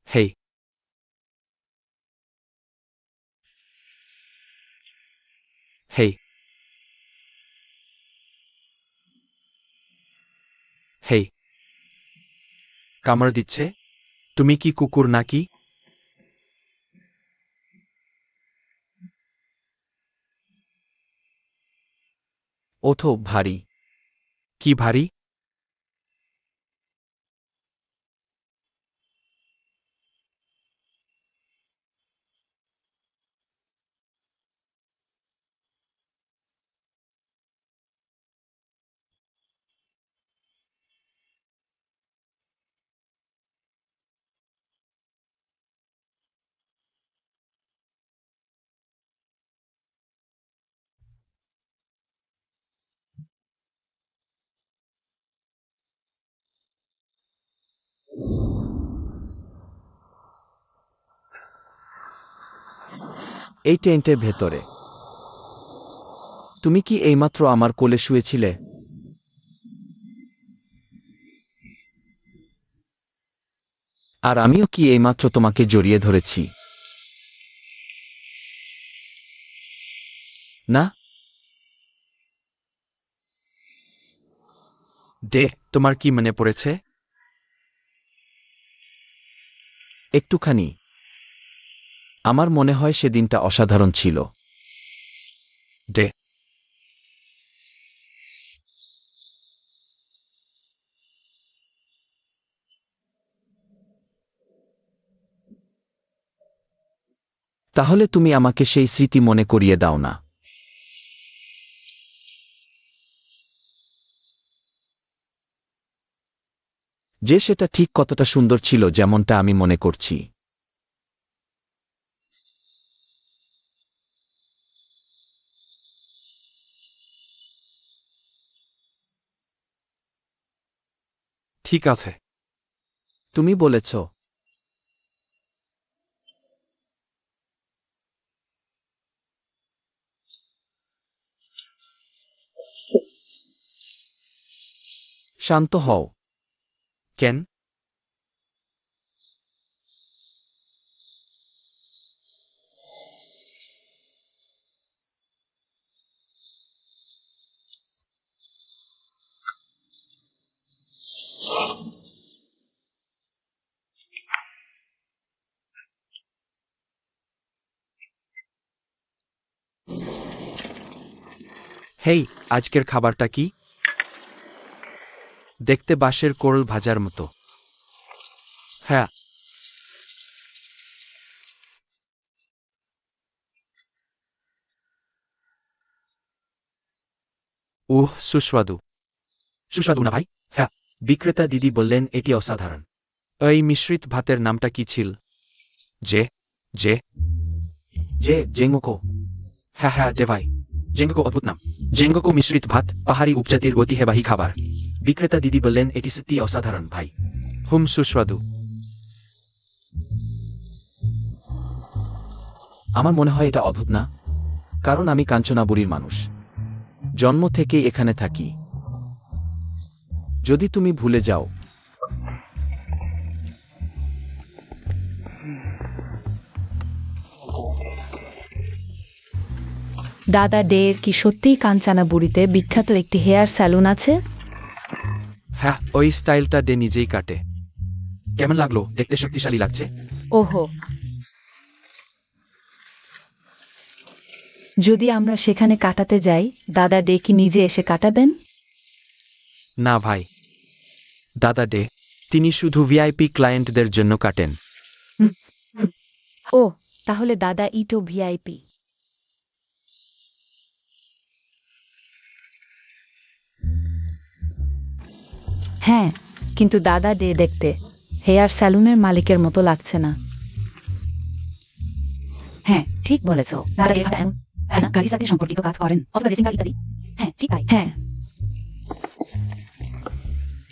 Hey, hey, hey, কামড় দিচ্ছে? তুমি কি কুকুর নাকি? ওঠো ভারী। কি ভারী? এই টেন্টের ভেতরে। তুমি কি এইমাত্র আমার কোলে শুয়েছিলে? আর আমিও কি এইমাত্র তোমাকে জড়িয়ে ধরেছি? না? দে, তোমার কি মনে পড়েছে? একটুখানি। আমার মনে হয় সেদিনটা অসাধারণ ছিল। দে। তাহলে তুমি আমাকে সেই স্মৃতি মনে করিয়ে দাও না। যে সেটা ঠিক কতটা সুন্দর ছিল যেমনটা আমি মনে করছি। ঠিক আছে। তুমি বলেছ। শান্ত হও। কেন? হেই, আজকের খাবারটা কি? দেখতে বাঁশের কোরল ভাজার মতো। হ্যাঁ। সুস্বাদু। সুস্বাদু না ভাই? হ্যাঁ। বিক্রেতা দিদি বললেন এটি অসাধারণ। এই মিশ্রিত ভাতের নামটা কি ছিল? যে যে জেঙ্গকো। হ্যাঁ হ্যাঁ দে ভাই। জেঙ্গকো অদ্ভুত নাম। জেঙ্গকো মিশ্রিত ভাত, পাহাড়ি উপজাতির ঐতিহ্যবাহী খাবার। বিক্রেতা দিদি বললেন এটি সত্যি অসাধারণ ভাই। সুস্বাদু। আমার মনে হয় এটা অদ্ভুত না? কারণ আমি কাঞ্চনাবুরির মানুষ। জন্ম থেকেই এখানে থাকি। যদি তুমি ভুলে যাও। দাদা ডের কি সত্যিই কাঞ্চানাবুরিতে বিখ্যাত একটি হেয়ার স্যালুন আছে? হ্যাঁ, ওই স্টাইলটা ডে নিজেই কাটে। কেমন লাগলো? দেখতে শক্তিশালী লাগছে? ওহো, যদি আমরা সেখানে কাটাতে যাই, দাদা ডে কি নিজে এসে কাটাবেন? না ভাই। দাদা ডে, তিনি শুধু ভিআইপি ক্লায়েন্টদের জন্য কাটেন। ও, তাহলে দাদা ইটো ভিআইপি। হ্যাঁ, কিন্তু দাদা ডে দেখতে হেয়ার স্যালুনের মালিকের মতো লাগছে না। হ্যাঁ, ঠিক বলেছ। দাদা ডে হয়তো এমন, তাই না, গাড়ির সাথে সম্পর্কিত কাজ করেন অথবা রেসিং কার ইত্যাদি। হ্যাঁ, ঠিক তাই। হ্যাঁ।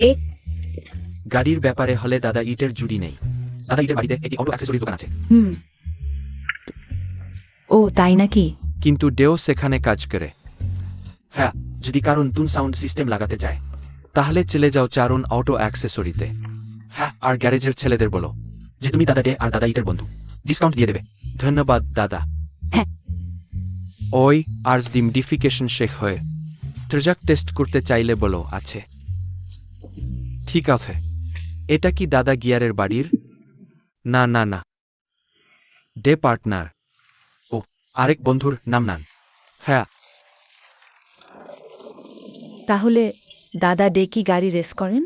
এ গাড়ির ব্যাপারে হলে দাদা ইটের জুড়ি নেই। দাদা ইটের বাড়িতে একটি অটো অ্যাক্সেসরির দোকান আছে। হুম। ও তাই নাকি? কিন্তু ডেও সেখানে কাজ করে। হ্যাঁ, যদি কারণ নতুন সাউন্ড সিস্টেম লাগাতে চায়, তাহলে চলে যাও চারণ অটো অ্যাক্সেসরিতে। হ্যাঁ, আর গ্যারেজের ছেলেদের বলো যে তুমি দাদা ডে আর দাদা ইটের বন্ধু, ডিসকাউন্ট দিয়ে দেবে। ধন্যবাদ দাদা। হ্যাঁ। ওই আজ ডিমডিফিকেশন শেখ হয়ে ট্রেজাক টেস্ট করতে চাইলে বলো আছে। ঠিক আছে। এটা কি দাদা গিয়ারের বাড়ির? না না না, ডে পার্টনার। ও, আরেক বন্ধুর নাম নান। হ্যাঁ। তাহলে দাদা ডে কি গাড়ি রেস করেন?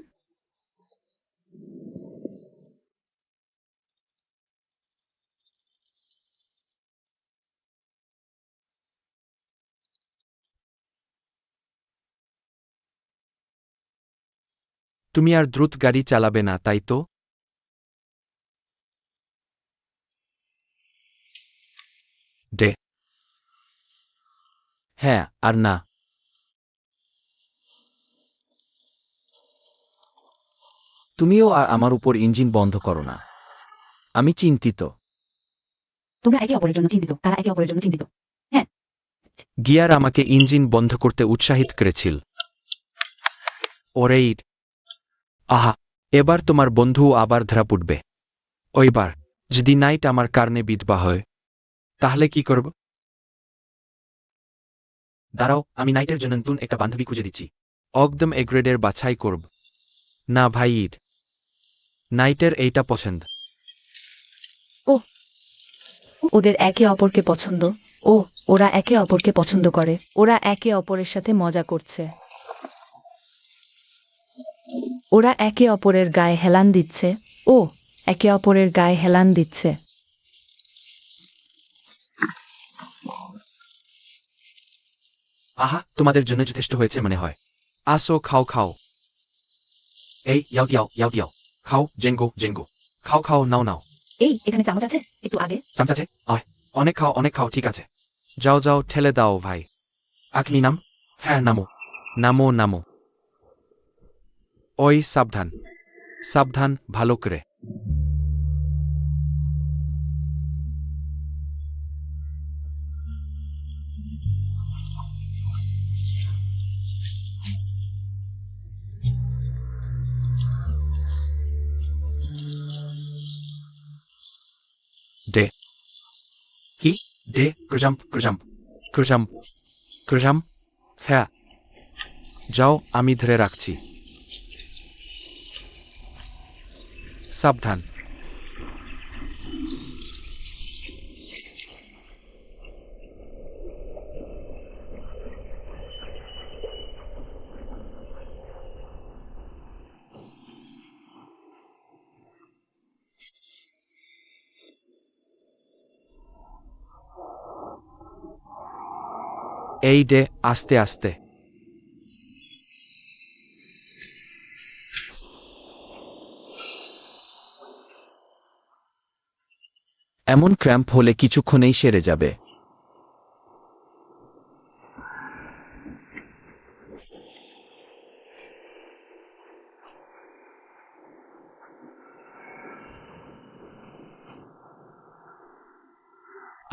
তুমি আর দ্রুত গাড়ি চালাবে না, তাই তো? ডে। হ্যাঁ আর না। তুমিও আর আমার উপর ইঞ্জিন বন্ধ করো না, আমি চিন্তিত। তোমরা একে অপরের জন্য চিন্তিত, তারা একে অপরের জন্য চিন্তিত। গিয়ার আমাকে ইঞ্জিন বন্ধ করতে উৎসাহিত করেছিল। ওরেই, আহা, এবার তোমার বন্ধু আবার ধরা পড়বে। ওইবার যদি নাইট আমার কারণে বিধবা হয়, তাহলে কি করব? দাঁড়াও, আমি নাইটের জন্য নতুন একটা বান্ধবী খুঁজে দিচ্ছি। একদম এ গ্রেডের বাছাই করব। না ভাই, নাইটের এইটা পছন্দ। ওদের একে অপরকে পছন্দ। ও, ওরা একে অপরকে পছন্দ করে। ওরা একে অপরের সাথে মজা করছে। ওরা একে অপরের গায়ে হেলান দিচ্ছে। ও, একে অপরের গায়ে হেলান দিচ্ছে। আহা, তোমাদের জন্য যথেষ্ট হয়েছে মনে হয়। আসো, খাও খাও। এই ইয়াও ইয়াও ইয়াও ইয়াও, খাও জেঙ্গো জেঙ্গো, খাও খাও, নাও নাও। এই, এখানে চামচ আছে, একটু আগে। চামচ আছে? আয়, অনেক খাও অনেক খাও, ঠিক আছে। যাও যাও, ঠেলে দাও ভাই। আপনি নাম। হ্যাঁ, নামো নামো নামো। ওই সাবধান সাবধান, ভালো করে। ডে। কি? ডে ক্রজাম্প ক্রজাম্প ক্রজাম্প ক্রজাম্প। হ্যাঁ, যাও, আমি ধরে রাখছি। সাবধান। এই ডে, আস্তে আস্তে। এমন ক্র্যাম্প হলে কিছুক্ষণেই সেরে যাবে।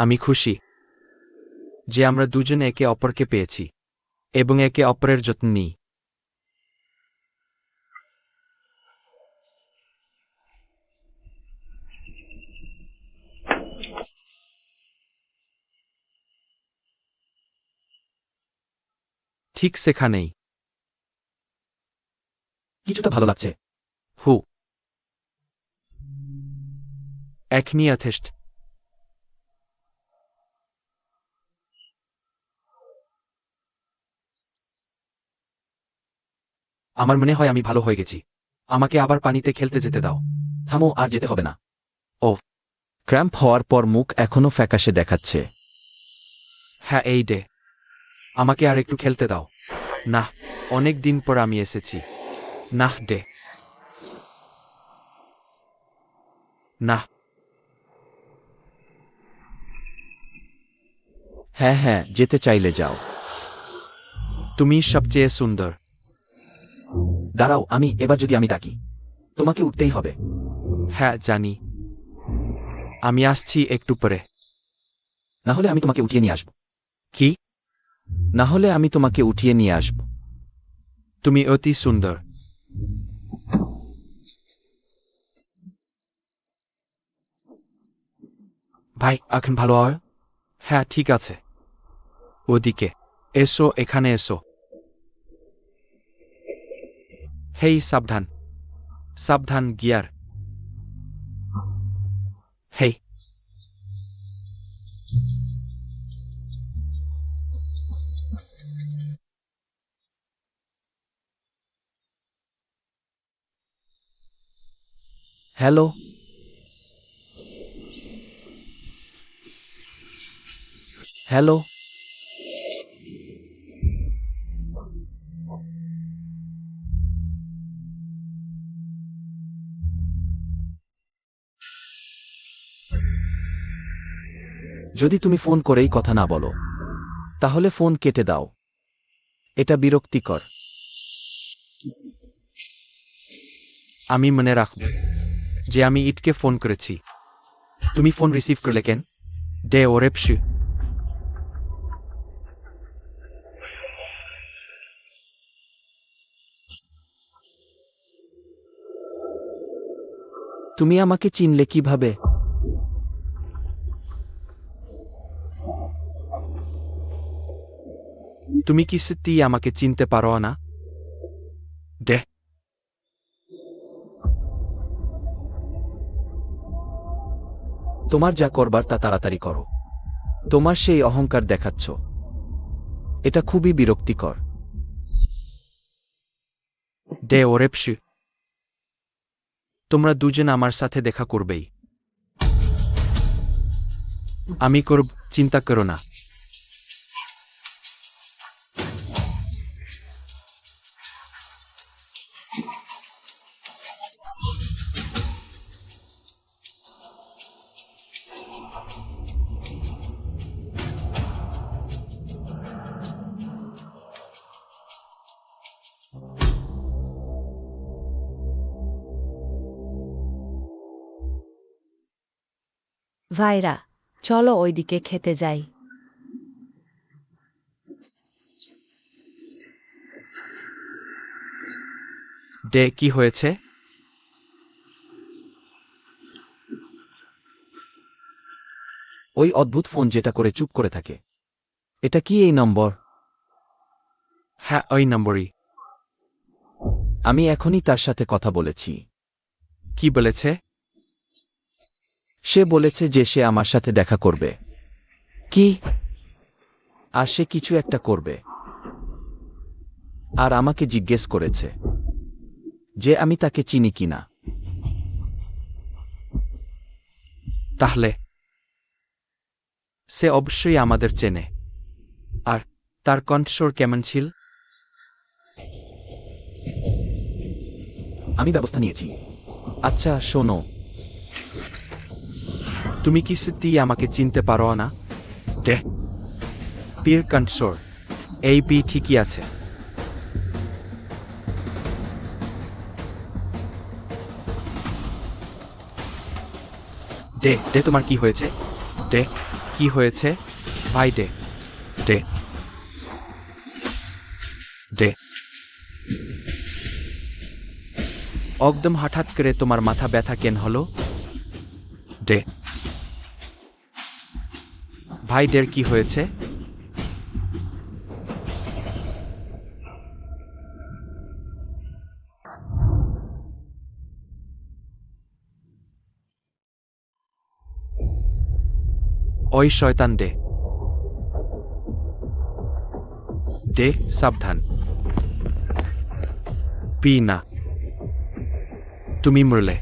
আমি খুশি যে আমরা দুজনে একে অপরকে পেয়েছি এবং একে অপরের যত্ন নিই। ঠিক সেখানেই। কিছুটা ভালো লাগছে। হু, এখনি যথেষ্ট। আমার মনে হয় আমি ভালো হয়ে গেছি। আমাকে আবার পানিতে খেলতে যেতে দাও। থামো, আর যেতে হবে না। ও, ক্র্যাম্প হওয়ার পর মুখ এখনো ফ্যাকাশে দেখাচ্ছে। হ্যাঁ, এই ডে, আমাকে আর একটু খেলতে দাও। না, অনেক দিন পর আমি এসেছি। না ডে, না। হ্যাঁ হ্যাঁ, যেতে চাইলে যাও। তুমি সবচেয়ে সুন্দর। দাঁড়াও, এবার যদি আমি ডাকি, তোমাকে উঠতেই হবে। হ্যাঁ জানি, আমি আসছি একটু পরে। না হলে আমি তোমাকে উঠিয়ে নিয়ে আসব। কি? না হলে আমি তোমাকে উঠিয়ে নিয়ে আসব। তুমি অতি সুন্দর। ভাই এখন ভালো হয়? হ্যাঁ ঠিক আছে। ওদিকে এসো, এখানে এসো। হেই সাবধান, সাবধান গিয়ার। হেই, হ্যালো। হ্যালো। যদি তুমি ফোন করেই কথা না বলো, তাহলে ফোন কেটে দাও। এটা বিরক্তিকর। আমি মনে রাখব যে আমি ইটকে ফোন করেছি। তুমি ফোন রিসিভ করলে কেন? দে ওরে পশু। তুমি আমাকে চিনলে কিভাবে? তুমি কি সত্যিই আমাকে চিনতে পারো না? দে। তোমার যা করবার তা তাড়াতাড়ি করো। তোমার সেই অহংকার দেখাচ্ছ। এটা খুবই বিরক্তিকর। দে ওরে পশু। তোমরা দুজন আমার সাথে দেখা করবেই। আমি করব, চিন্তা করো না। ভাইরা, চলো ওইদিকে খেতে যাই। দে কি হয়েছে? ওই অদ্ভুত ফোন যেটা করে চুপ করে থাকে। এটা কি এই নম্বর? হ্যাঁ ওই নম্বরই। আমি এখনই তার সাথে কথা বলেছি। কি বলেছে? সে বলেছে যে সে আমার সাথে দেখা করবে। কি? আর সে কিছু একটা করবে। আর আমাকে জিজ্ঞেস করেছে যে আমি তাকে চিনি কিনা। তাহলে সে অবশ্যই আমাদের চেনে। আর তার কণ্ঠস্বর কেমন ছিল? আমি ব্যবস্থা নিয়েছি। আচ্ছা শোনো, তুমি কি সত্যিই আমাকে চিনতে পারো না? দে। পির কণ্ঠস্বর। এই পি ঠিকই আছে। দে দে, তোমার কি হয়েছে? দে, কি হয়েছে? ভাই দে। দে। দে। একদম হঠাৎ করে তোমার মাথা ব্যথা কেন হলো? দে। ভাইদের কি হয়েছে? ওই শয়তান দে। দে, সাবধান। পি না। তুমি মরলে।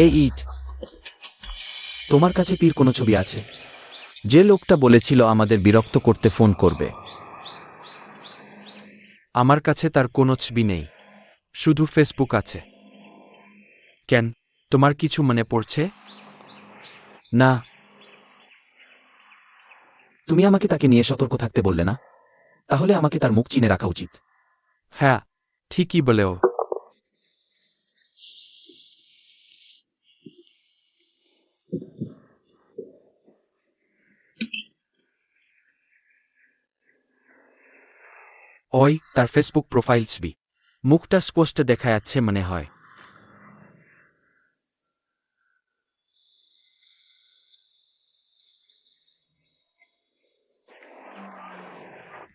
এই ইট, তোমার কাছে পীর কোনো ছবি আছে? যে লোকটা বলেছিল আমাদের বিরক্ত করতে ফোন করবে। আমার কাছে তার কোনো ছবি নেই, শুধু ফেসবুক আছে। কেন, তোমার কিছু মনে পড়ছে? না, তুমি আমাকে তাকে নিয়ে সতর্ক থাকতে বললে না? তাহলে আমাকে তার মুখ চিনে রাখা উচিত। হ্যাঁ, ঠিকই বলেও। ওই তার ফেসবুক প্রোফাইল ছবি, মুখটা স্পষ্ট দেখা যাচ্ছে মনে হয়।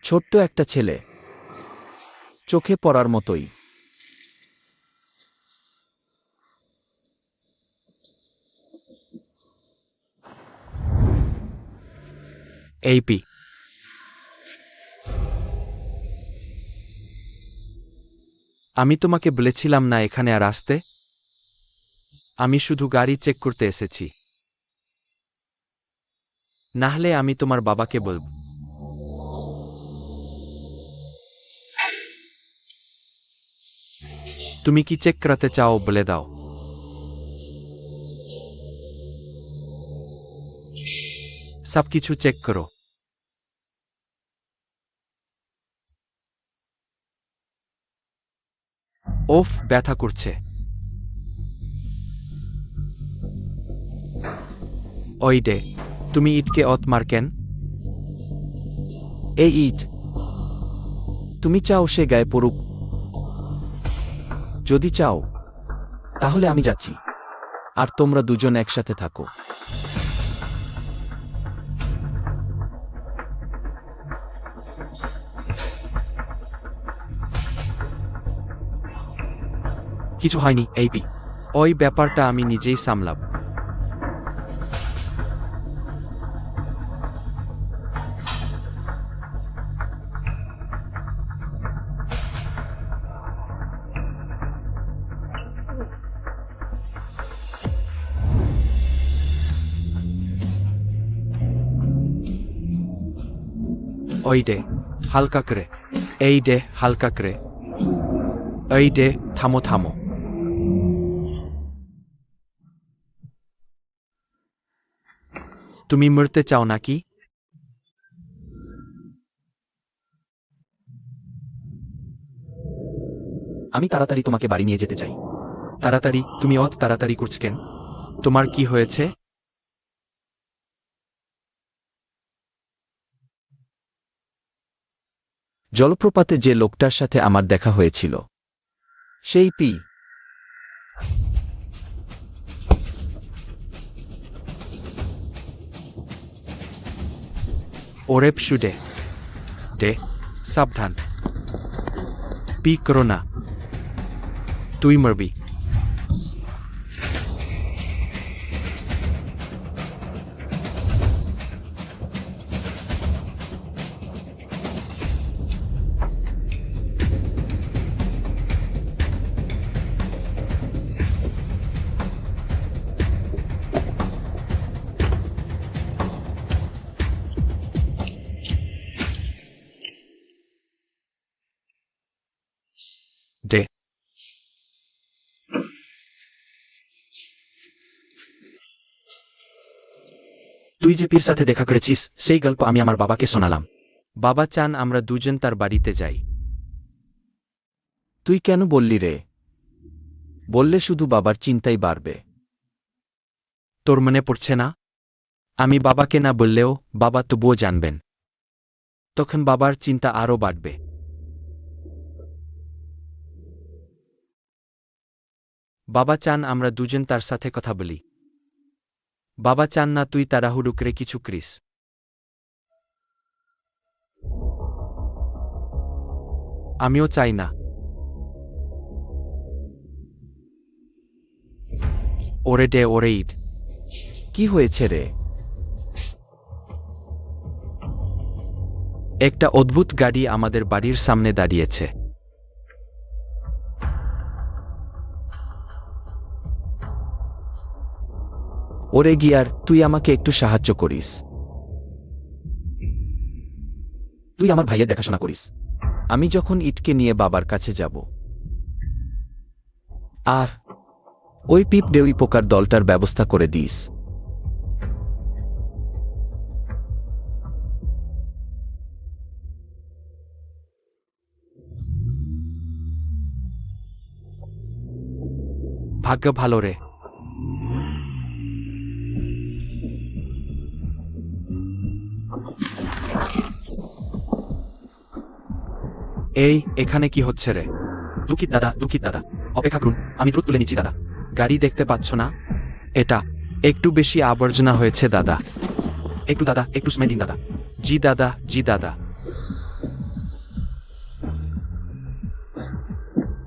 ছোট্ট একটা ছেলে, চোখে পড়ার মতোই। এই পি, আমি তোমাকে বলেছিলাম না এখানে আর আসতে? আমি শুধু গাড়ি চেক করতে এসেছি, নাহলে আমি তোমার বাবাকে বলব। তুমি কি চেক করাতে চাও বলে দাও। সবকিছু চেক করো। ওফ, ব্যথা করছে। ওই ডে, তুমি ইটকে অত মার কেন? এই ইট, তুমি চাও সে গায়ে পড়ুক? যদি চাও, তাহলে আমি যাচ্ছি, আর তোমরা দুজন একসাথে থাকো। কিছু হয়নি এই পি, ওই ব্যাপারটা আমি নিজেই সামলাব। ওই ডে, হালকা করে। এই ডে, হালকা করে। এই ডে, থামো থামো। তুমি মরতে চাও নাকি? আমি তাড়াতাড়ি তোমাকে বাড়ি নিয়ে যেতে চাই। তাড়াতাড়ি? তুমি অত তাড়াতাড়ি করছ কেন? তোমার কি হয়েছে? জলপ্রপাতে যে লোকটার সাথে আমার দেখা হয়েছিল, সেই পি। ওরে শুডে দে, সাবধান। পি করো না, তুই মরবি। দে। তুই যে পীর সাথে দেখা করেছিস, সেই গল্প আমি আমার বাবাকে শোনালাম। বাবা চান আমরা দুজন তার বাড়িতে যাই। তুই কেন বললি রে? বললে শুধু বাবার চিন্তাই বাড়বে। তোর মনে পড়ছে না? আমি বাবাকে না বললেও বাবা তবুও জানবেন। তখন বাবার চিন্তা আরও বাড়বে। বাবা চান আমরা দুজন তার সাথে কথা বলি। বাবা চান না তুই তাড়াহুড়ো করে কিছু করিস। আমিও চাই না। ওরে ডে, ওরে ঈদ। কি হয়েছে রে? একটা অদ্ভুত গাড়ি আমাদের বাড়ির সামনে দাঁড়িয়েছে। ওরে গিয়ার, তুই আমাকে একটু সাহায্য করিস। তুই আমার ভাইয়ের দেখাশোনা করিস। আমি যখন ইটকে নিয়ে বাবার কাছে যাব, আর ওই পিপ ডেউই পোকার দলটার ব্যবস্থা করে দিস। ভাগ্য ভালো রে। এই, এখানে কি হচ্ছে রে? দুঃখিত দাদা, দুঃখিত দাদা, অপেক্ষা করুন, আমি দ্রুত তুলে নিচ্ছি দাদা। গাড়ি দেখতে পাচ্ছ না? এটা একটু বেশি আবর্জনা হয়েছে দাদা। একটু দাদা, একটু সময় দিন দাদা। জি দাদা, জি দাদা।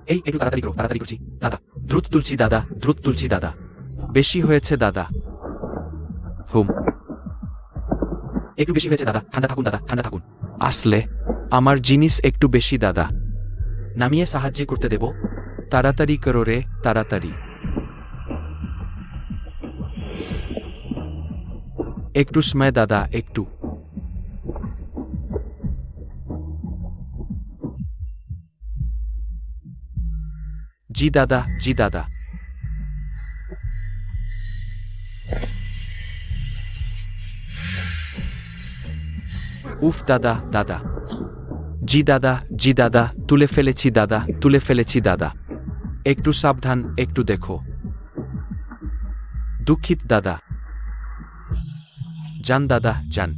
এই, একটু তাড়াতাড়ি করো, তাড়াতাড়ি করছি দাদা। দ্রুত তুলছি দাদা, দ্রুত তুলছি দাদা। বেশি হয়েছে দাদা। হুম, একটু বেশি হয়েছে দাদা, ঠান্ডা থাকুন দাদা, ঠান্ডা থাকুন। আসলে আমার জিনিস একটু বেশি দাদা। নামিয়ে সাহায্য করতে দেব? তাড়াতাড়ি করো রে, তাড়াতাড়ি। একটু সময় দাদা, একটু। জি দাদা, জি দাদা। উফ দাদা, দাদা। জি দাদা, জি দাদা, তুলে ফেলেছি দাদা, তুলে ফেলেছি দাদা। একটু সাবধান, একটু দেখো। দুঃখিত দাদা। যান দাদা, যান।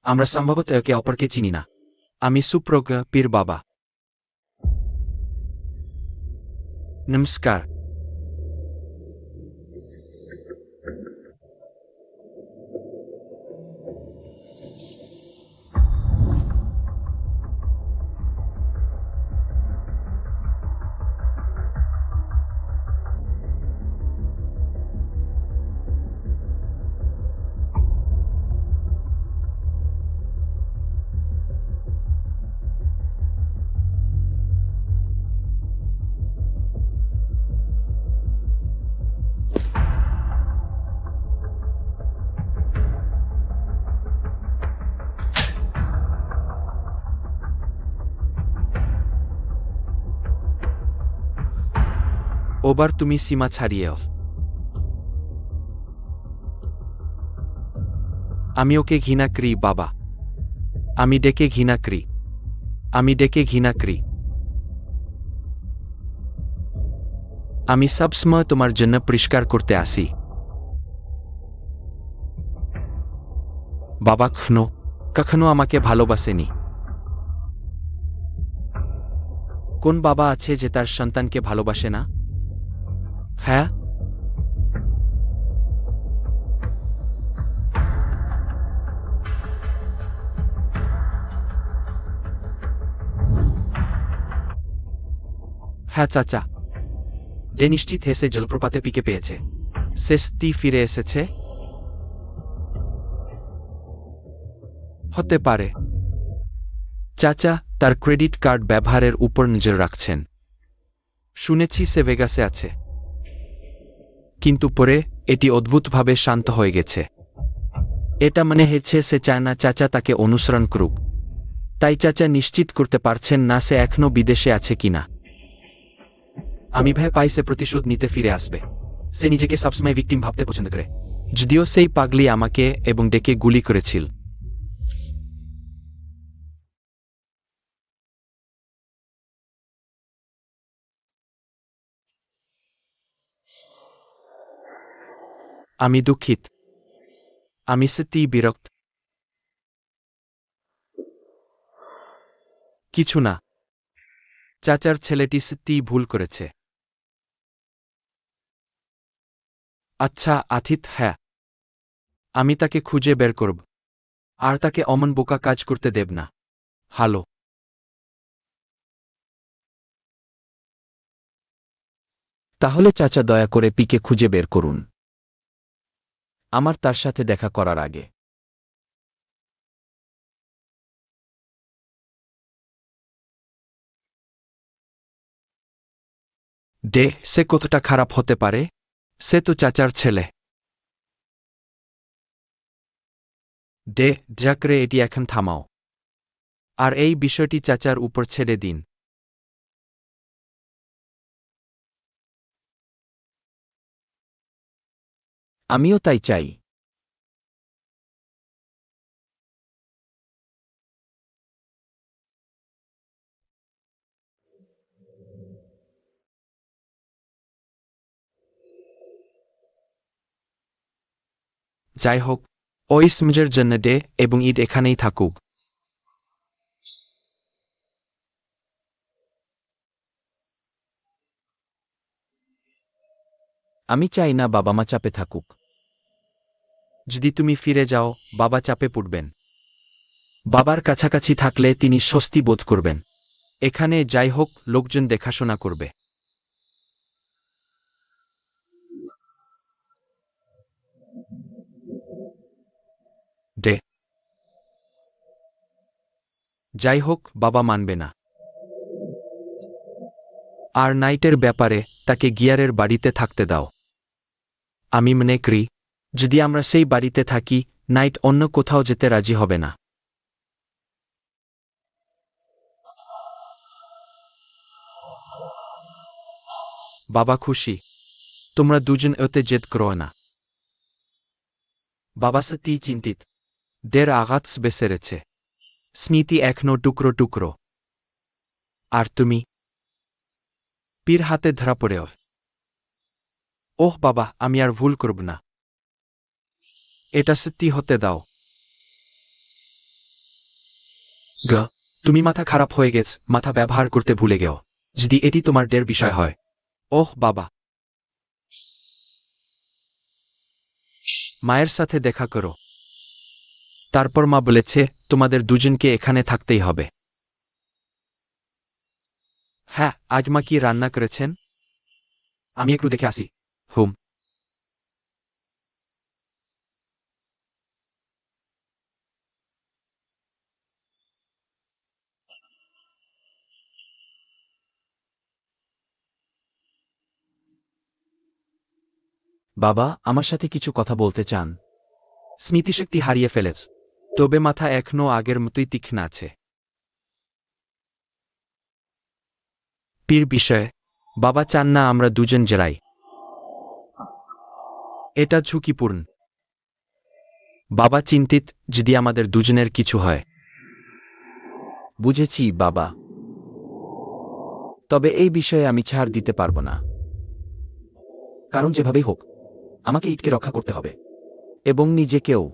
আমরা সম্ভবত একে অপরকে চিনি না। আমি সুপ্রজ্ঞ পীর বাবা। নমস্কার। ওবার তুমি সীমা ছাড়িয়েও। আমি ওকে ঘৃণা করি বাবা। আমি ডেকে ঘৃণা করি। আমি ডেকে ঘৃণা করি। আমি সবসময় তোমার জন্য পরিষ্কার করতে আসি। বাবা কখনো আমাকে ভালোবাসেনি। কোন বাবা আছে যে তার সন্তানকে ভালোবাসে না? হ্যাঁ, হ্যাঁ চাচা। ডে নিশ্চিত হেসে জলপ্রপাতে পিকে পেয়েছে। শেষটি ফিরে এসেছে? হতে পারে। চাচা তার ক্রেডিট কার্ড ব্যবহারের উপর নজর রাখছেন। শুনেছি সে ভেগাসে আছে। কিন্তু পরে এটি অদ্ভুতভাবে শান্ত হয়ে গেছে। এটা মনে হচ্ছে সে চায় না চাচা তাকে অনুসরণ করুক। তাই চাচা নিশ্চিত করতে পারছেন না সে এখনো বিদেশে আছে কিনা। আমি ভয় পাই সে প্রতিশোধ নিতে ফিরে আসবে। সে নিজেকে সবসময় ভিকটিম ভাবতে পছন্দ করে, যদিও সেই পাগলি আমাকে এবং ডেকে গুলি করেছিল। আমি দুঃখিত। আমি সত্যিই বিরক্ত। কিছু না। চাচার ছেলেটি সত্যিই ভুল করেছে। আচ্ছা আথিত, হ্যাঁ। আমি তাকে খুঁজে বের করব। আর তাকে অমন বোকা কাজ করতে দেব না। হ্যালো। তাহলে চাচা দয়া করে পিকে খুঁজে বের করুন আমার তার সাথে দেখা করার আগে। ডে, সে কতটা খারাপ হতে পারে? সে তো চাচার ছেলে। ডে, জাকরে এটি এখন থামাও। আর এই বিষয়টি চাচার উপর ছেড়ে দিন। আমিও তাই চাই। যাই হোক, ওই স্মজের জন্য ডে এবং ঈদ এখানেই থাকুক। আমি চাই না বাবা মা চাপে থাকুক। যদি তুমি ফিরে যাও, বাবা চাপে পড়বেন। বাবার কাছাকাছি থাকলে তিনি স্বস্তি বোধ করবেন। এখানে যাই হোক, লোকজন দেখাশোনা করবে। ডে, যাই হোক, বাবা মানবে না। আর নাইটের ব্যাপারে তাকে গিয়ারের বাড়িতে থাকতে দাও। আমি মনে করি, যদি আমরা সেই বাড়িতে থাকি, নাইট অন্য কোথাও যেতে রাজি হবে না। বাবা খুশি। তোমরা দুজন এতে জেদ করো না। বাবা সত্যিই চিন্তিত। দের আঘাত বেসেরেছে। স্মৃতি এখনো টুকরো টুকরো। আর তুমি পীর হাতে ধরা পড়েও। ওহ বাবা, আমি আর ভুল করব না। এটা সত্যি হতে দাও। গ, তুমি মাথা খারাপ হয়ে গেছ, মাথা ব্যবহার করতে ভুলে গেও। যদি এটি তোমার ডের বিষয় হয়। ওহ বাবা। মায়ের সাথে দেখা করো। তারপর মা বলেছে তোমাদের দুজনকে এখানে থাকতেই হবে। হ্যাঁ, আজ মা কি রান্না করেছেন? আমি একটু দেখে আসি। হুম। বাবা আমার সাথে কিছু কথা বলতে চান? স্মৃতিশক্তি হারিয়ে ফেলেছ, তবে মাথা এখনও আগের মতোই তীক্ষ্ণ আছে। পীর বিষয়ে বাবা চান না আমরা দুজন জেরাই। এটা ঝুঁকিপূর্ণ। বাবা চিন্তিত যদি আমাদের দুজনের কিছু হয়। বুঝেছি বাবা, তবে এই বিষয়ে আমি ছাড় দিতে পারবো না। কারণ যেভাবেই হোক আমাকে ঈদকে রক্ষা করতে হবে এবং নিজেকেও।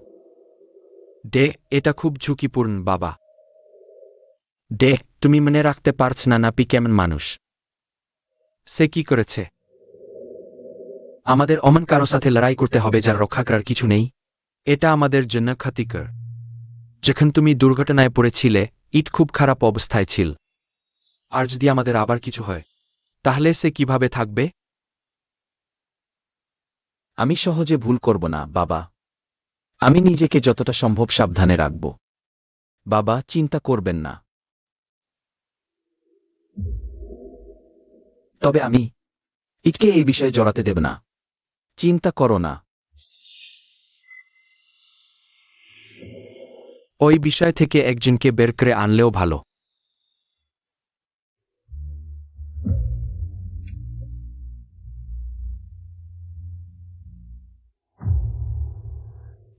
ডে, এটা খুব ঝুঁকিপূর্ণ বাবা। ডে, তুমি মনে রাখতে পারছ না নাপি কেমন মানুষ। সে কি করেছে? আমাদের অমন কারো সাথে লড়াই করতে হবে যার রক্ষা করার কিছু নেই। এটা আমাদের জন্য ক্ষতিকর। যখন তুমি দুর্ঘটনায় পড়েছিলে, ইট খুব খারাপ অবস্থায় ছিল। আর যদি আমাদের আবার কিছু হয়, তাহলে সে কিভাবে থাকবে? আমি সহজে ভুল করব না বাবা। আমি নিজেকে যতটা সম্ভব সাবধানে রাখব। বাবা চিন্তা করবেন না। তবে আমি ঈদকে এই বিষয়ে জড়াতে দেব না। চিন্তা করো না। ওই বিষয় থেকে একজনকে বের করে আনলেও ভালো।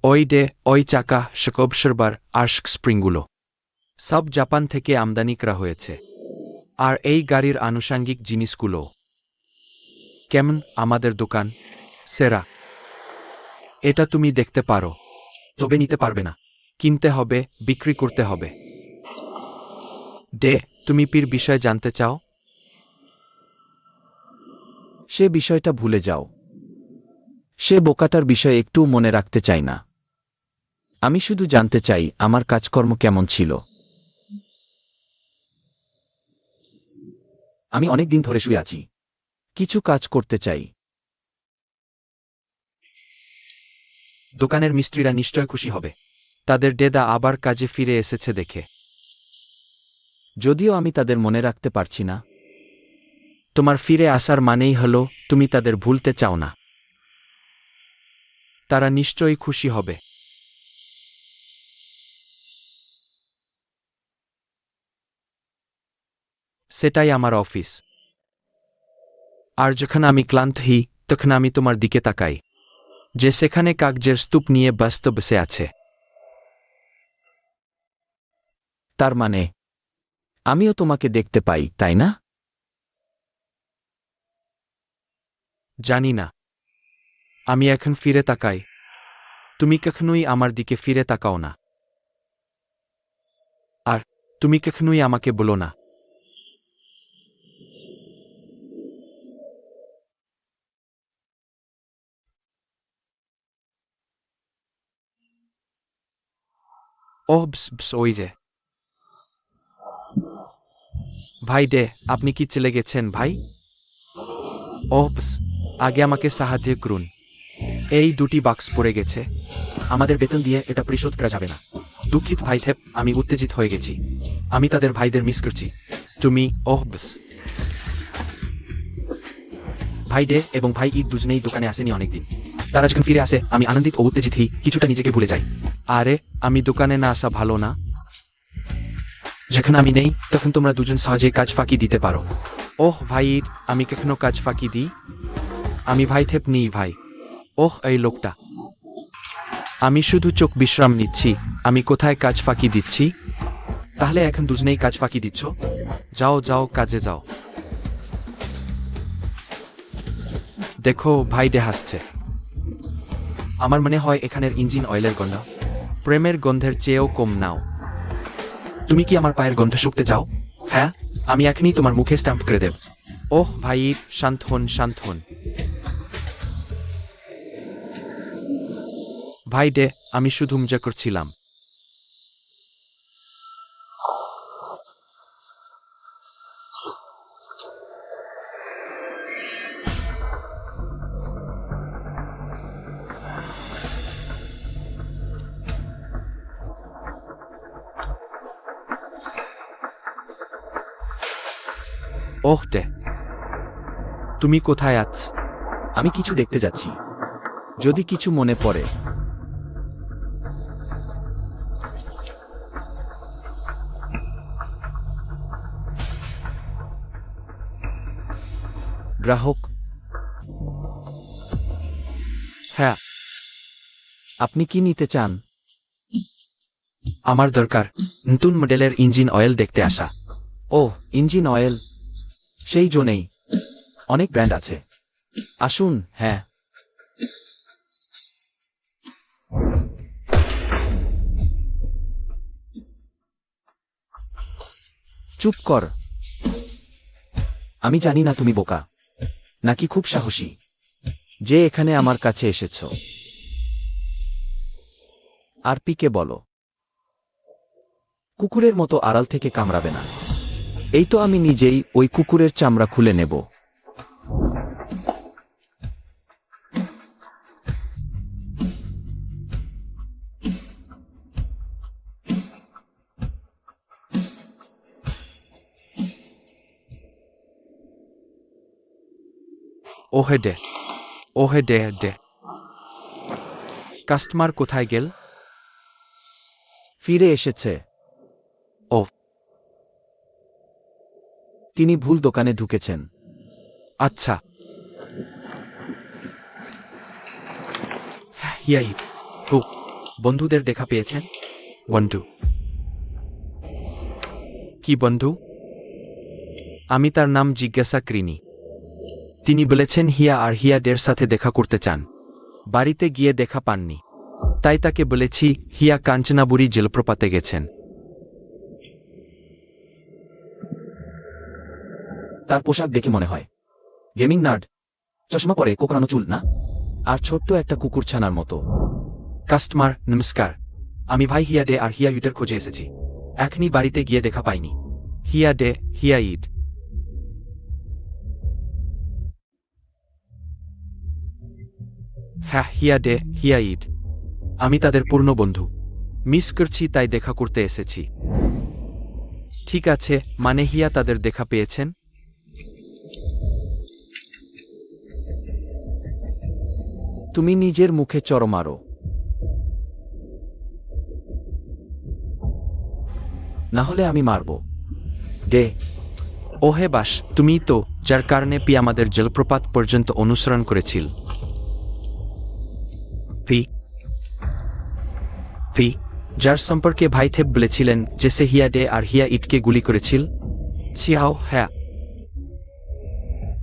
ওই ডে, ওই চাকা, সকবসরবার আর স্প্রিংগুলো সব জাপান থেকে আমদানি করা হয়েছে। আর এই গাড়ির আনুষাঙ্গিক জিনিসগুলো কেমন আমাদের দোকান সেরা। এটা তুমি দেখতে পারো, তবে নিতে পারবে না। কিনতে হবে, বিক্রি করতে হবে। ডে, তুমি পীর বিষয় জানতে চাও? সে বিষয়টা ভুলে যাও। সে বোকাটার বিষয় একটুও মনে রাখতে চাই না। আমি শুধু জানতে চাই আমার কাজকর্ম কেমন ছিল। আমি অনেক দিন ধরে শুয়ে আছি। কিছু কাজ করতে চাই। দোকানের মিস্ত্রিরা নিশ্চয় খুশি হবে তাদের ডেদা আবার কাজে ফিরে এসেছে দেখে। যদিও আমি তাদের মনে রাখতে পারছি না। তোমার ফিরে আসার মানেই হলো তুমি তাদের ভুলতে চাও না। তারা নিশ্চয়ই খুশি হবে। সেটাই আমার অফিস। আর যখন আমি ক্লান্ত হই তখন আমি তোমার দিকে তাকাই, যে সেখানে কাগজের স্তূপ নিয়ে ব্যস্ত বসে আছে। তার মানে আমিও তোমাকে দেখতে পাই, তাই না? জানি না। আমি এখন ফিরে তাকাই, তুমি কখনোই আমার দিকে ফিরে তাকাও না। আর তুমি কখনোই আমাকে বলো না। ওহ বস ওই যে ভাই ডে, আপনি কি চলে গেছেন ভাই? ওহ বস, আগে আমাকে সাহায্য করুন। এই দুটি বাক্স পড়ে গেছে, আমাদের বেতন দিয়ে এটা পরিশোধ করা যাবে না। দুঃখিত ভাই থেপ, আমি উত্তেজিত হয়ে গেছি। আমি তাদের ভাইদের মিস করছি। তুমি ওহ বস। ভাই ডে এবং ভাই ঈদ দুজনেই দোকানে আসেনি অনেকদিন। তারা যখন ফিরে আসে আমি আনন্দিত ও উত্তেজিত হই, কিছুটা নিজেকে ভুলে যাই। আরে আমি দোকানে না আসা ভালো না? যখন আমি নেই তখন তোমরা দুজন সহজে কাজ ফাঁকি দিতে পারো। ওহ ভাই ঈদ, আমি কখনো কাজ ফাঁকি দিই? আমি ভাই থেপ নিই ভাই। ওহ এই লোকটা। আমি শুধু চোখ বিশ্রাম নিচ্ছি, আমি কোথায় কাজ ফাঁকি দিচ্ছি? তাহলে এখন দুজনেই কাজ ফাঁকি দিচ্ছ? যাও যাও কাজে যাও। দেখো ভাই ডে হাসছে। আমার মনে হয় এখানের ইঞ্জিন অয়েলের গন্ধ প্রেমের গন্ধের চেয়েও কম নাও। তুমি কি আমার পায়ের গন্ধ শুকতে চাও? হ্যাঁ, আমি এখনই তোমার মুখে স্ট্যাম্প করে দেব। ওহ ভাই শান্ত হন, শান্ত হন। ভাই ডে, আমি শুধু মজা করছিলাম। ওহ ডে, তুমি কোথায় আছ? আমি কিছু দেখতে যাচ্ছি, যদি কিছু মনে পড়ে। গ্রাহক, হ্যাঁ, আপনি কি নিতে চান? আমার দরকার নতুন মডেলের ইঞ্জিন অয়েল দেখতে আসা। ও ইঞ্জিন অয়েল, সেই জন্যেই অনেক ব্র্যান্ড আছে। আসুন। হ্যাঁ, চুপ কর। আমি জানি না তুমি বোকা নাকি খুব সাহসী যে এখানে আমার কাছে এসেছ। আর পিকে বলো, কুকুরের মতো আড়াল থেকে কামড়াবে না। এই তো আমি নিজেই ওই কুকুরের চামড়া খুলে নেব। ওহে ডে, ওহে ডে ডে। কাস্টমার কোথায় গেল? ফিরে এসেছে। ও, তিনি ভুল দোকানে ঢুকেছেন। আচ্ছা। হিয়াই, ও বন্ধুদের দেখা পেয়েছেন? বন্ধু? কি বন্ধু? আমি তার নাম জিজ্ঞাসা করিনি। তিনি বলেছেন হিয়া আর হিয়াদের সাথে দেখা করতে চান। বাড়িতে গিয়ে দেখা পাননি, তাই তাকে বলেছি হিয়া কাঞ্চনাবুরি জলপ্রপাতে গেছেন। তার পোশাক দেখে মনে হয় গেমিং নার্ড। চশমা পরে, কোকড়ানো চুল না? আর ছোট্ট একটা কুকুর ছানার মতো। কাস্টমার নমস্কার, আমি ভাই হিয়া ডে আর হিয়া ইটের খোঁজে এসেছি। এখনই বাড়িতে গিয়ে দেখা পাইনি। হিয়া ডে, হিয়া ইট। হ্যাঁ, হিয়া ডে, হিয়া ঈদ। আমি তাদের পূর্ণ বন্ধু। মিস করছি তাই দেখা করতে এসেছি। ঠিক আছে, মানে হিয়া তাদের দেখা পেয়েছেন? তুমি নিজের মুখে চর মারো। না হলে আমি মারব। ডে। ওহে বাস, তুমিই তো, যার কারণে পি আমাদের জলপ্রপাত পর্যন্ত অনুসরণ করেছিল। পি পি যার সম্পর্কে ভাইথেব বলেছিলেন যে সে হিয়া ডে আর হিয়া ইটকে গুলি করেছিল। ছিয়াও, হ্যাঁ।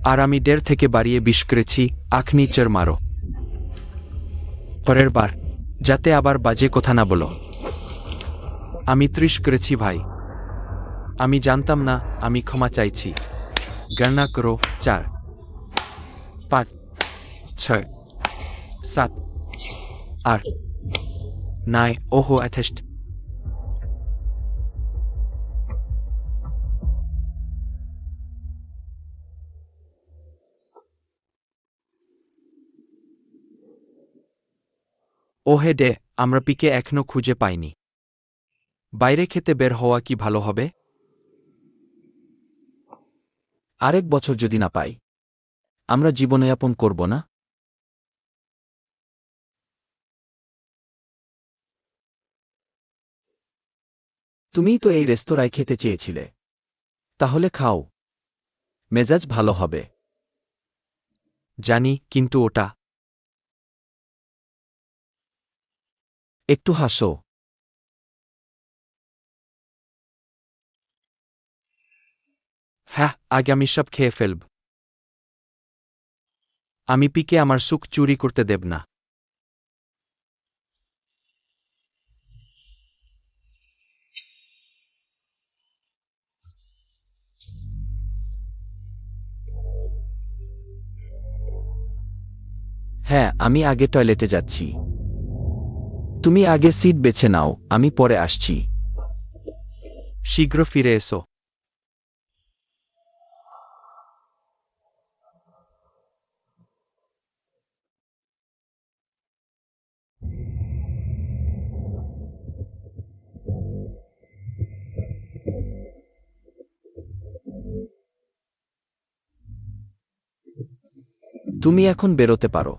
আর আমি 1.5 থেকে বাড়িয়ে 20 করেছি। আখনি চর মারো। পরের বার যাতে আবার বাজে কথা না বলো। আমি 30 করেছি ভাই। আমি জানতাম না, আমি ক্ষমা চাইছি। গণনা করো, 4 5 6 7 8 9। ওহো অ্যাথেস্ট। ওহে ডে, আমরা পিকে এখনো খুঁজে পাইনি। বাইরে খেতে বের হওয়া কি ভালো হবে? আরেক বছর যদি না পাই, আমরা জীবনযাপন করব না? তুমিই তো এই রেস্তোরাঁয় খেতে চেয়েছিলে। তাহলে খাও, মেজাজ ভালো হবে। জানি, কিন্তু ওটা। একটু হাসো। হ্যাঁ, আগে আমি সব খেয়ে ফেলব। আমি পিকে আমার সুখ চুরি করতে দেব না। হ্যাঁ, আমি আগে টয়লেটে যাচ্ছি। তুমি আগে সিট বেছে নাও, আমি পরে আসছি। শীঘ্র ফিরে এসো। তুমি এখন বেরোতে পারো।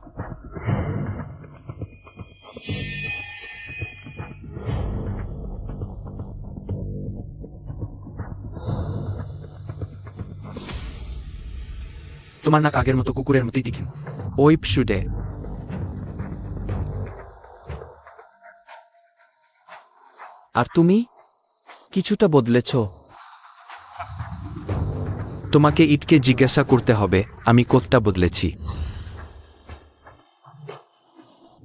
তোমার নাক আগের মতো কুকুরের মতোই দেখেন। ওই পশুডে। আর তুমি কিছুটা বদলেছ। তোমাকে ইটকে জিজ্ঞাসা করতে হবে আমি কতটা বদলেছি।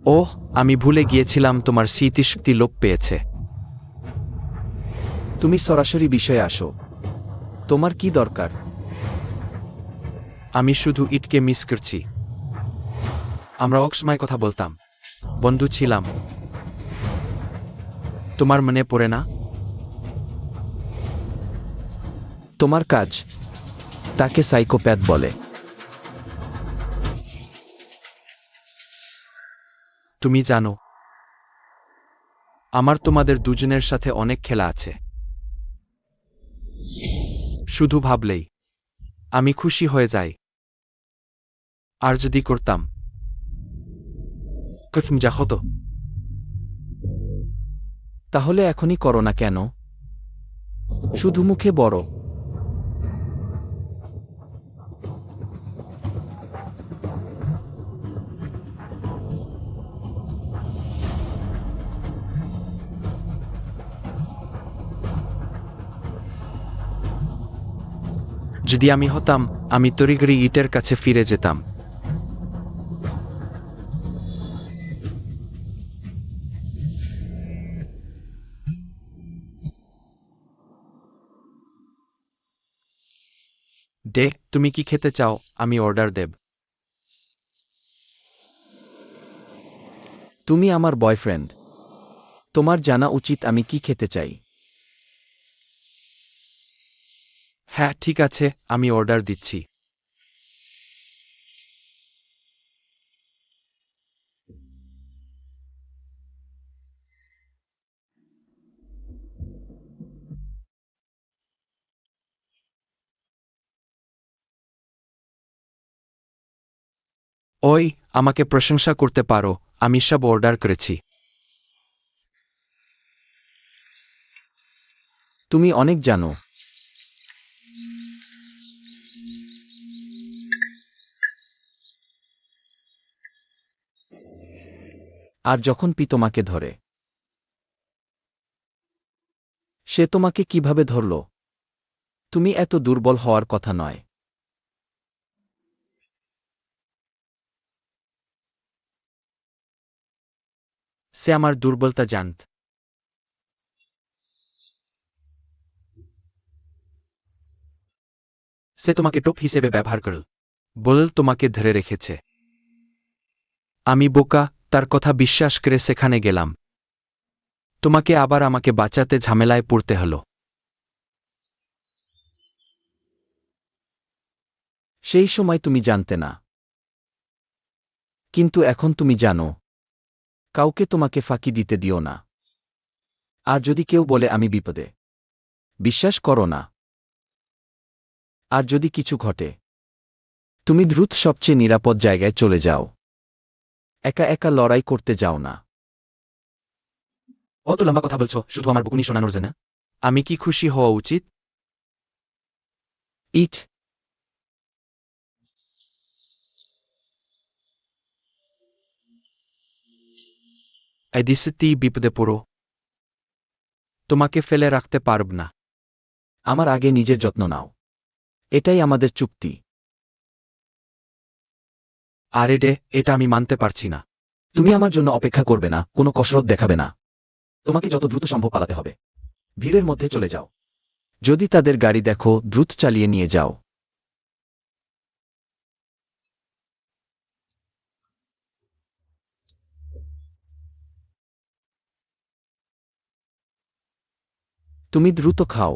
ওহ, আমি ভুলে গিয়েছিলাম তোমার স্মৃতিশক্তি লোপ পেয়েছে। তুমি সরাসরি বিষয়ে আসো। তোমার কি দরকার? আমি শুধু ইটকে মিস করছি। আমরা একসময় কথা বলতাম, বন্ধু ছিলাম। তোমার মনে পড়ে না? তোমার কাজ, তাকে সাইকোপ্যাথ বলে। তুমি জানো, আমার তোমাদের দুজনের সাথে অনেক খেলা আছে। শুধু ভাবলেই আমি খুশি হয়ে যাই। আর যদি করতাম, কখন যা হতো। তাহলে এখনই করো না কেন? শুধু মুখে বড়। যদি আমি হতাম, আমি তড়িঘড়ি ইটের কাছে ফিরে যেতাম। ডে, তুমি কি খেতে চাও? আমি অর্ডার দেব। তুমি আমার বয়ফ্রেন্ড। তোমার জানা উচিত আমি কি খেতে চাই। হ্যাঁ, ঠিক আছে, আমি অর্ডার দিচ্ছি। ওই আমাকে প্রশংসা করতে পারো, আমি সব অর্ডার করেছি। তুমি অনেক জানো। আর যখন পি তোমাকে ধরে, সে তোমাকে কিভাবে ধরল? তুমি এত দুর্বল হওয়ার কথা নয়। সে আমার দুর্বলতা জানত। সে তোমাকে টোপ হিসেবে ব্যবহার করল, বল তোমাকে ধরে রেখেছে। আমি বোকা, তার কথা বিশ্বাস করে সেখানে গেলাম। তোমাকে আবার আমাকে বাঁচাতে ঝামেলায় পড়তে হলো। সেই সময় তুমি জানতে না, কিন্তু এখন তুমি জানো। কাউকে তোমাকে ফাঁকি দিতে দিও না। আর যদি কেউ বলে আমি বিপদে, বিশ্বাস করো না। আর যদি কিছু ঘটে, তুমি দ্রুত সবচেয়ে নিরাপদ জায়গায় চলে যাও। একা একা লড়াই করতে যাও না। অত লম্বা কথা বলছো শুধু আমার বকুনি শোনানোর জন্য? আমি কি খুশি হওয়া উচিত? ইট। এদিসেতেই বিপদে পড়ো। তোমাকে ফেলে রাখতে পারব না। আমার আগে নিজের যত্ন নাও। এটাই আমাদের চুক্তি। আরে ডে, এটা আমি মানতে পারছি না। তুমি আমার জন্য অপেক্ষা করবে না, কোনো কসরত দেখাবে না। তোমাকে যত দ্রুত সম্ভব পালাতে হবে। ভিড়ের মধ্যে চলে যাও। যদি তাদের গাড়ি দেখো, দ্রুত চালিয়ে নিয়ে যাও। তুমি দ্রুত খাও।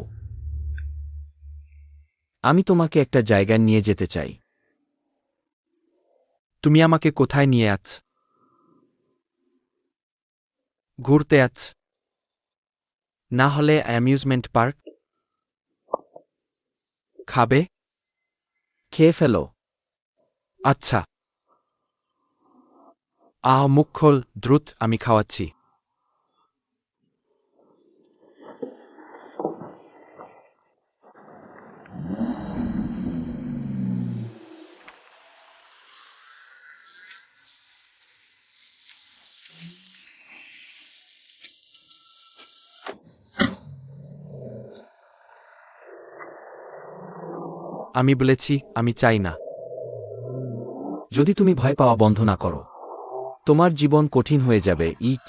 আমি তোমাকে একটা জায়গায় নিয়ে যেতে চাই। তুমি আমাকে কোথায় নিয়ে আছ? ঘুরতে আছ? না হলে অ্যামিউজমেন্ট পার্ক? খাবে? খেয়ে ফেলো। আচ্ছা। মুখ খোল দ্রুত, আমি খাওয়াচ্ছি। আমি বলেছি আমি চাই না। যদি তুমি ভয় পাওয়া বন্ধ না করো, তোমার জীবন কঠিন হয়ে যাবে। ইট।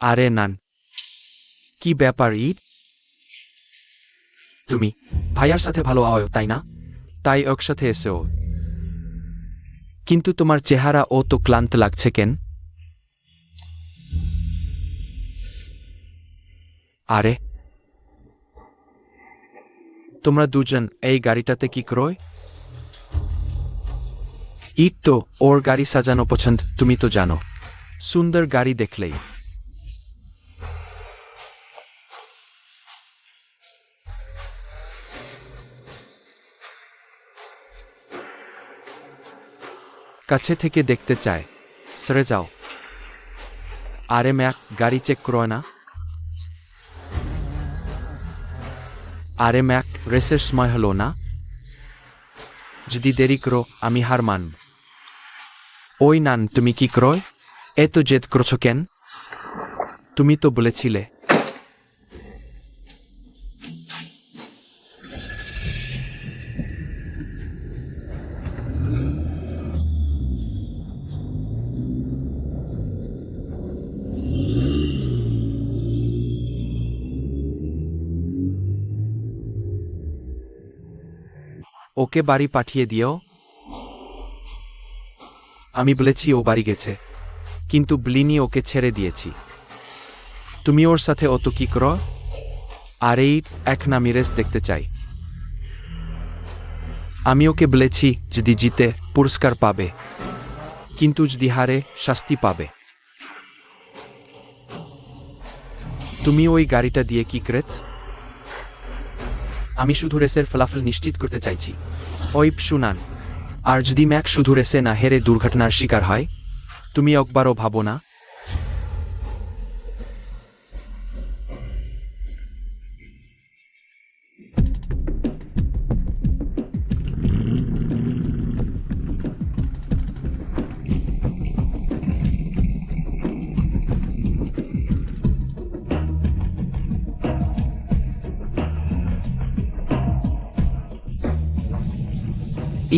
আরে নান, কি ব্যাপার ঈদ? তুমি ভাইয়ার সাথে ভালো আয় তাই না? তাই একসাথে এসেও। কিন্তু তোমার চেহারা ও তো ক্লান্ত লাগছে কেন? আরে তোমরা দুজন এই গাড়িটাতে কি ক্রয়? ঈদ তো ওর গাড়ি সাজানো পছন্দ, তুমি তো জানো। সুন্দর গাড়ি দেখলেই। কাছে থেকে দেখতে চায়, সরে যাও। আরে ম্যাক, গাড়ি চেক করো না। আরে ম্যাক, রেসের সময় হলো না। যদি দেরি করো আমি হার মানব। ওই নান, তুমি কি ক্রয়? এত জেদ করছো কেন? তুমি তো বলেছিলে। ওকে বাড়ি পাঠিয়ে দিও। আমি বলেছি ও বাড়ি গেছে, কিন্তু ব্লিনি ওকে ছেড়ে দিয়েছি। তুমি ওর সাথে অত কি করো? আর এই এক নামি রেস দেখতে চাই। আমি ওকে বলেছি যদি জিতে পুরস্কার পাবে, কিন্তু যদি হারে শাস্তি পাবে। তুমি ওই গাড়িটা দিয়ে কি করেছ? আমি শুধু রেসের ফলাফল নিশ্চিত করতে চাইছি। ওই শুনান, আর যদি ম্যাক শুধু রেসে না হেরে দুর্ঘটনার শিকার হয়, তুমি একবারও ভাবো না?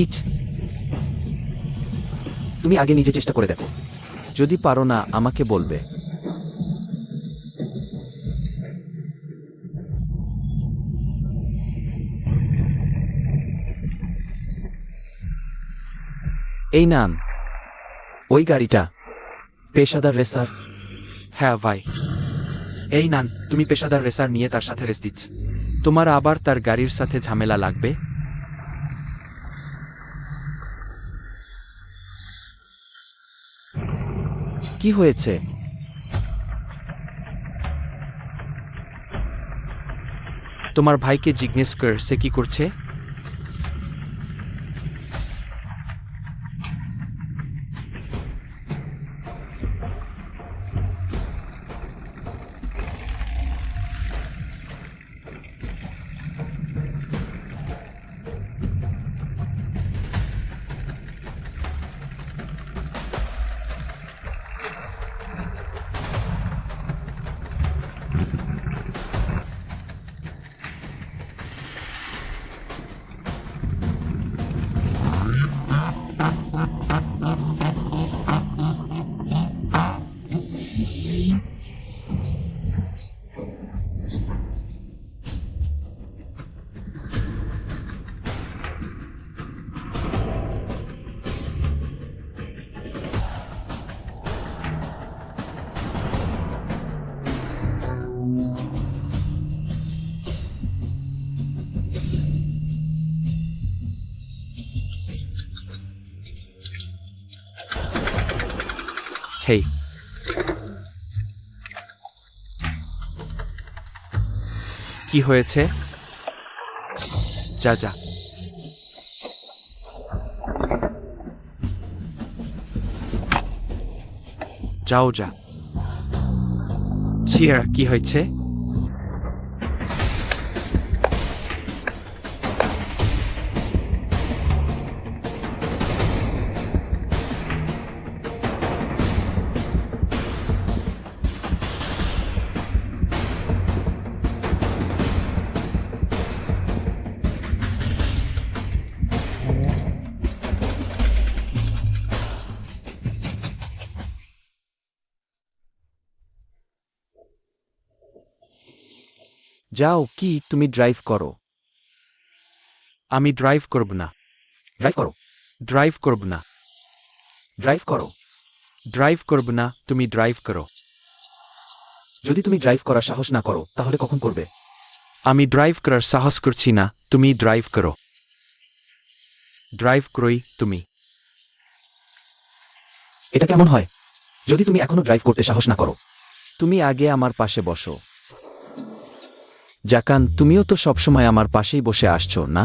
ইট, তুমি আগে নিজে চেষ্টা করে দেখো। যদি পারো না আমাকে বলবে। এই নান ওই গাড়িটা। পেশাদার রেসার। হ্যাঁ ভাই, এই নান, তুমি পেশাদার রেসার নিয়ে তার সাথে রেস দিচ্ছ। তোমার আবার তার গাড়ির সাথে ঝামেলা লাগবে? কি হয়েছে? তোমার ভাইকে জিজ্ঞেস কর সে কি করছে। হেই, কি হয়েছে? যা যা। যাও যা। চিয়ার, কি হয়েছে? যাও, কি তুমি ড্রাইভ করো? আমি ড্রাইভ করব না। ড্রাইভ করো। ড্রাইভ করব না। ড্রাইভ করো। ড্রাইভ করব না, তুমি ড্রাইভ করো। যদি তুমি ড্রাইভ করার সাহস না করো তাহলে কখন করবে? আমি ড্রাইভ করার সাহস করছি না, তুমি ড্রাইভ করো। ড্রাইভ করোই তুমি। এটা কেমন হয়? যদি তুমি এখনো ড্রাইভ করতে সাহস না করো। তুমি আগে আমার পাশে বসো। জাকান, তুমিও তো সবসময় আমার পাশেই বসে আসছো না?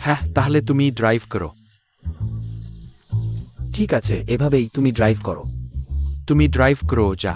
হ্যাঁ, তাহলে তুমি ড্রাইভ করো। ঠিক আছে, এভাবেই তুমি ড্রাইভ করো। তুমি ড্রাইভ করো, যা।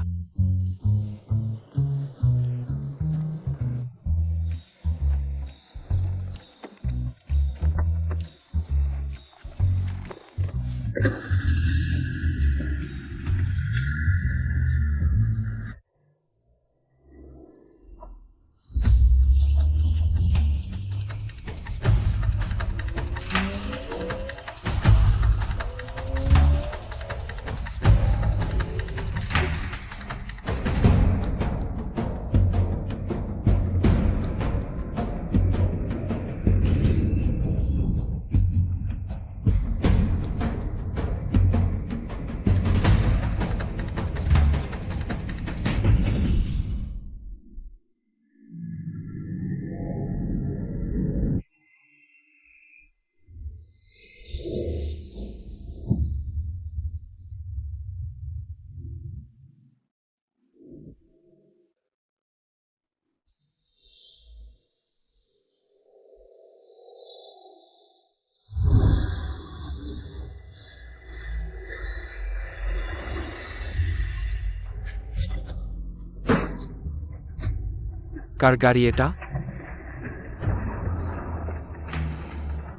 কার গাড়ি এটা?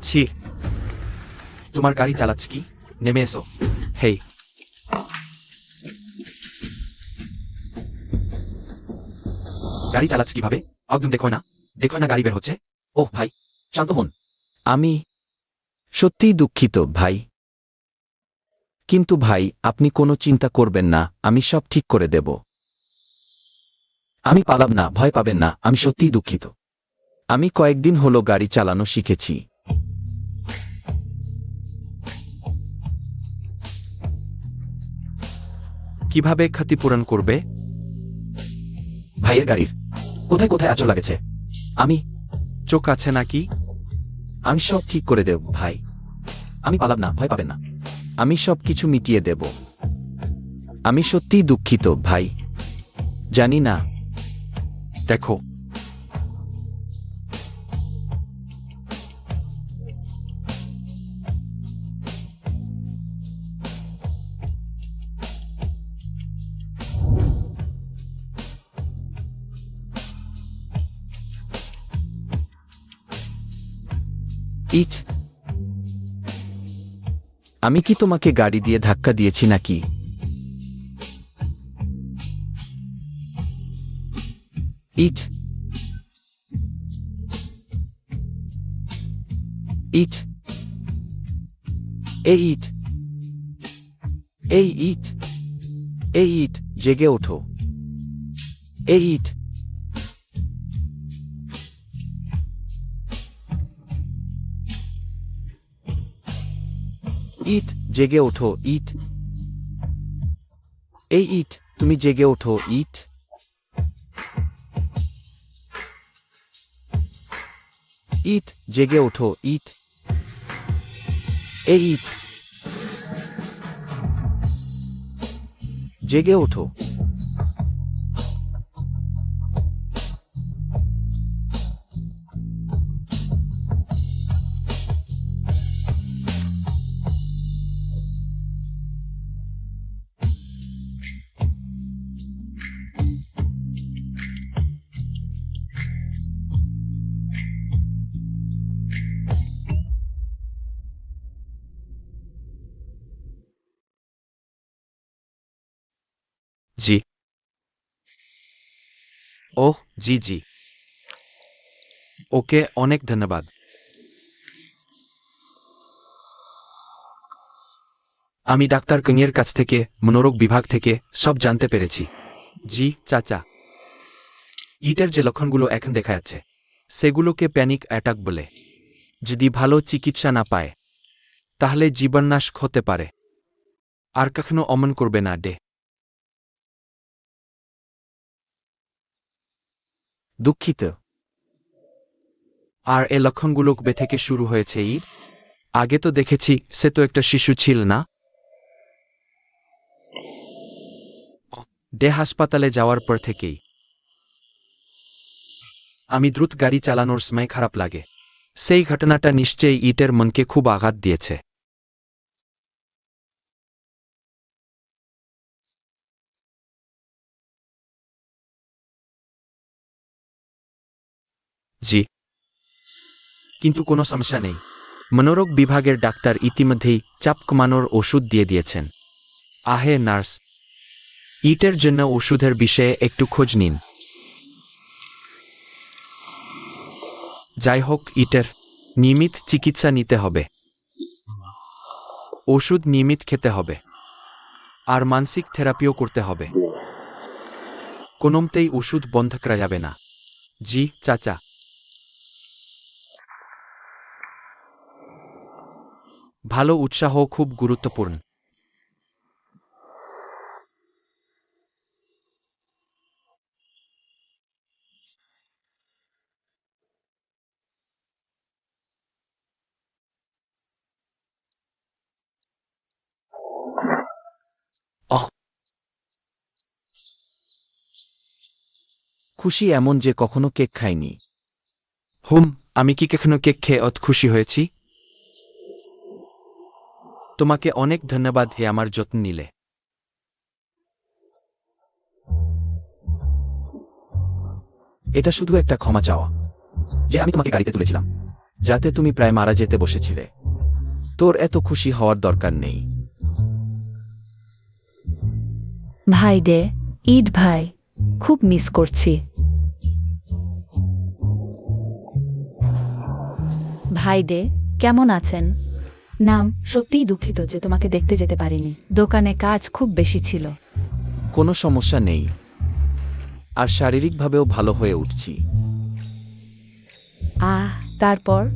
ছি, তোমার গাড়ি চালাচ্ছ কি? নেমে এসো। হেই, গাড়ি চালাচ্ছ কিভাবে? একদম দেখো না গাড়ি বের হচ্ছে। ওহ ভাই, শান্ত হন। আমি সত্যিই দুঃখিত ভাই। কিন্তু ভাই, আপনি কোনো চিন্তা করবেন না, আমি সব ঠিক করে দেব। আমি পালাম না, ভয় পাবেন না, আমি সত্যিই দুঃখিত। আমি কয়েকদিন হলো গাড়ি চালানো শিখেছি। কিভাবে ক্ষতিপূরণ করবে? ভাইয়ের গাড়ির কোথায় কোথায় আঁচড় লাগেছে। আমি চোখ আছে নাকি? আমি সব ঠিক করে দেব ভাই। আমি পালাম না, ভয় পাবেন না, আমি সব কিছু মিটিয়ে দেব। আমি সত্যিই দুঃখিত ভাই। জানি না। দেখো, ইট, আমি কি তোমাকে গাড়ি দিয়ে ধাক্কা দিয়েছি নাকি? ইট, ইট, এই ইট, এই ইট, এই ইট, জেগে ওঠো। এই ইট, ইট, জেগে ওঠো। ইট, এই ইট, তুমি জেগে ওঠো। ইট, ইট, জেগে ওঠো। ইট, এই ইট, জেগে ওঠো। জি। ওহ জি জি, ওকে, অনেক ধন্যবাদ। আমি ডাক্তার কংয়ের কাছ থেকে, মনোরোগ বিভাগ থেকে সব জানতে পেরেছি। জি চাচা, ইটের যে লক্ষণগুলো এখন দেখা যাচ্ছে সেগুলোকে প্যানিক অ্যাটাক বলে। যদি ভালো চিকিৎসা না পায় তাহলে জীবননাশ হতে পারে। আর কখনো অমন করবে না ডে। দুঃখিত। আর এ লক্ষণগুলো কবে থেকে শুরু হয়েছে? আগে তো দেখেছি সে তো একটা শিশু ছিল না। ডে হাসপাতালে যাওয়ার পর থেকেই। আমি দ্রুত গাড়ি চালানোর সময় খারাপ লাগে। সেই ঘটনাটা নিশ্চয়ই ইটের মনকে খুব আঘাত দিয়েছে। জি, কিন্তু কোনো সমস্যা নেই। মনোরোগ বিভাগের ডাক্তার ইতিমধ্যেই চাপ কমানোর ওষুধ দিয়ে দিয়েছেন। আহে নার্স, ইটের জন্য ওষুধের বিষয়ে একটু খোঁজ নিন। যাই হোক, ইটের নিয়মিত চিকিৎসা নিতে হবে, ওষুধ নিয়মিত খেতে হবে, আর মানসিক থেরাপিও করতে হবে। কোনোমতেই ওষুধ বন্ধ করা যাবে না। জি চাচা। ভালো উৎসাহ খুব গুরুত্বপূর্ণ। অহ, খুশি এমন যে কখনো কেক খাইনি। আমি কি কখনো কেক খেয়ে অত খুশি হয়েছি? তোমাকে অনেক ধন্যবাদ হে আমার যত্ন নিলে। এটা শুধু একটা ক্ষমা চাওয়া যে আমি তোমাকে গাড়িতে তুলেছিলাম যাতে তুমি প্রায় মারা যেতে বসেছিলে। তোর এত খুশি হওয়ার দরকার নেই। ভাই ডে, ঈদ ভাই, খুব মিস করছি। ভাই ডে, কেমন আছেন? নাম, সত্যিই দুঃখিত যে তোমাকে দেখতে যেতে পারিনি। দোকানে কাজ খুব বেশি ছিল। কোনো সমস্যা নেই, আর শারীরিকভাবেও ভালো হয়ে উঠছি। তারপর?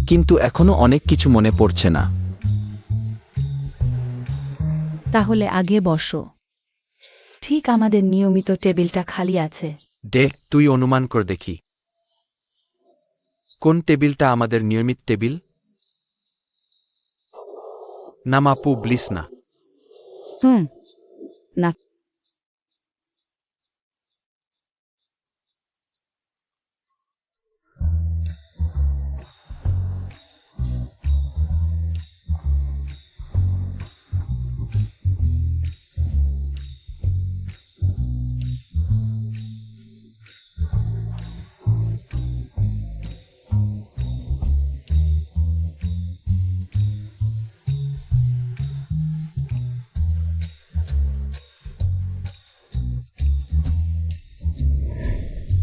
কিন্তু এখনো অনেক কিছু মনে পড়ছে না। তাহলে আগে বসো। ঠিক আমাদের নিয়মিত টেবিলটা খালি আছে। ডে, তুই অনুমান কর দেখি কোন টেবিলটা আমাদের নিয়মিত টেবিল? নাম আপু, ব্লিস না। না।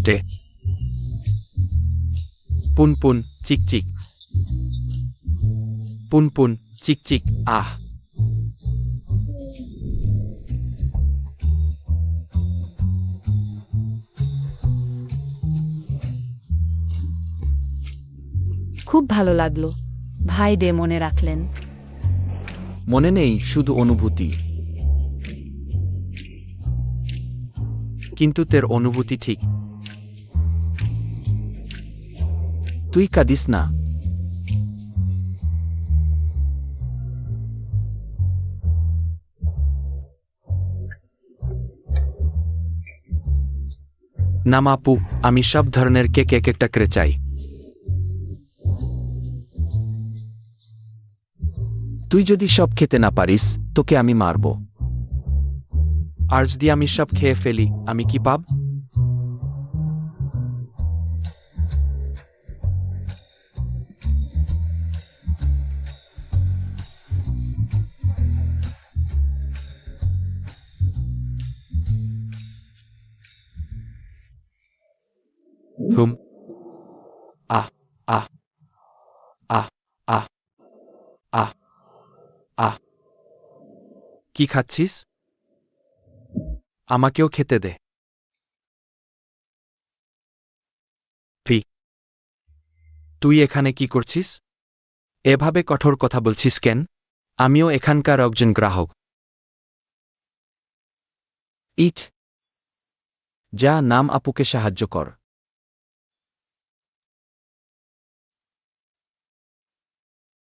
ডে, পুনপুন চিকচিক, পুনপুন চিকচিক। আহ, খুব ভালো লাগলো। ভাই ডে মনে রাখলেন। মনে নেই, শুধু অনুভূতি। কিন্তু তোর অনুভূতি ঠিক। তুই কাঁদিস না। নাম আপু, আমি সব ধরনের কেক এক একটা করে চাই। তুই যদি সব খেতে না পারিস, তোকে আমি মারব। আর যদি আমি সব খেয়ে ফেলি, আমি কি পাব? হুম। আহ, আহ, আহ, আহ, আহ, আহ। কি খাচ্ছিস? আমাকেও খেতে দে। ফি, তুই এখানে কি করছিস? এভাবে কঠোর কথা বলছিস কেন? আমিও এখানকার একজন গ্রাহক। ইট, যা, নাম আপুকে সাহায্য কর।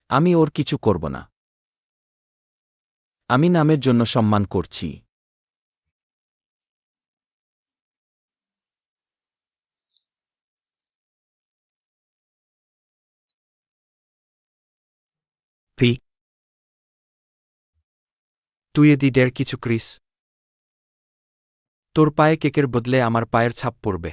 আমি ওর কিছু করব না। আমি নামের জন্য সম্মান করছি। ফি, তুই এদি ডের কিছু ক্রিস। তোর পায়ে কেকের বদলে আমার পায়ের ছাপ পড়বে।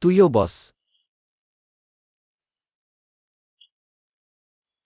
তুইও বস।